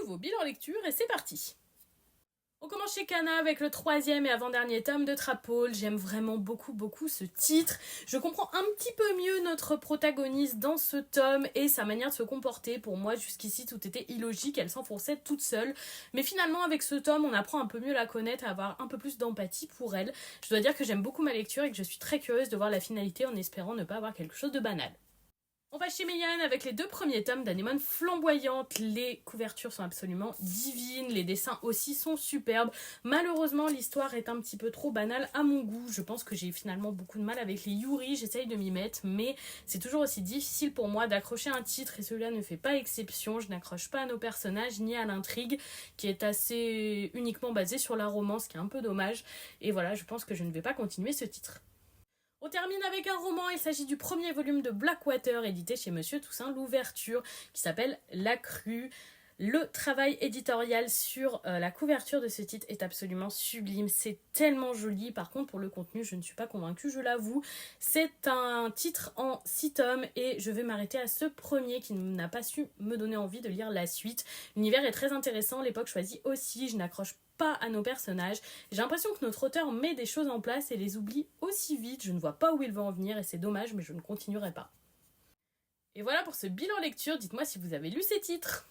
nouveau bilan lecture et c'est parti. On commence chez Kana avec le 3e et avant-dernier tome de Trapole. J'aime vraiment beaucoup ce titre. Je comprends un petit peu mieux notre protagoniste dans ce tome et sa manière de se comporter. Pour moi, jusqu'ici, tout était illogique, elle s'enfonçait toute seule. Mais finalement, avec ce tome, on apprend un peu mieux à la connaître, à avoir un peu plus d'empathie pour elle. Je dois dire que j'aime beaucoup ma lecture et que je suis très curieuse de voir la finalité en espérant ne pas avoir quelque chose de banal. On va chez Meian avec les 2 premiers tomes d'Anémone flamboyante. Les couvertures sont absolument divines, les dessins aussi sont superbes. Malheureusement, l'histoire est un petit peu trop banale à mon goût. Je pense que j'ai finalement beaucoup de mal avec les Yuri, j'essaye de m'y mettre, mais c'est toujours aussi difficile pour moi d'accrocher un titre et celui-là ne fait pas exception. Je n'accroche pas à nos personnages ni à l'intrigue qui est assez uniquement basée sur la romance, qui est un peu dommage. Et voilà, je pense que je ne vais pas continuer ce titre. On termine avec un roman, il s'agit du premier volume de Blackwater, édité chez Monsieur Toussaint Louverture, qui s'appelle La Crue. Le travail éditorial sur la couverture de ce titre est absolument sublime, c'est tellement joli. Par contre, pour le contenu, je ne suis pas convaincue, je l'avoue. C'est un titre en 6 tomes et je vais m'arrêter à ce premier qui n'a pas su me donner envie de lire la suite. L'univers est très intéressant, l'époque choisie aussi, je n'accroche pas à nos personnages. J'ai l'impression que notre auteur met des choses en place et les oublie aussi vite. Je ne vois pas où il va en venir et c'est dommage, mais je ne continuerai pas. Et voilà pour ce bilan lecture, dites-moi si vous avez lu ces titres.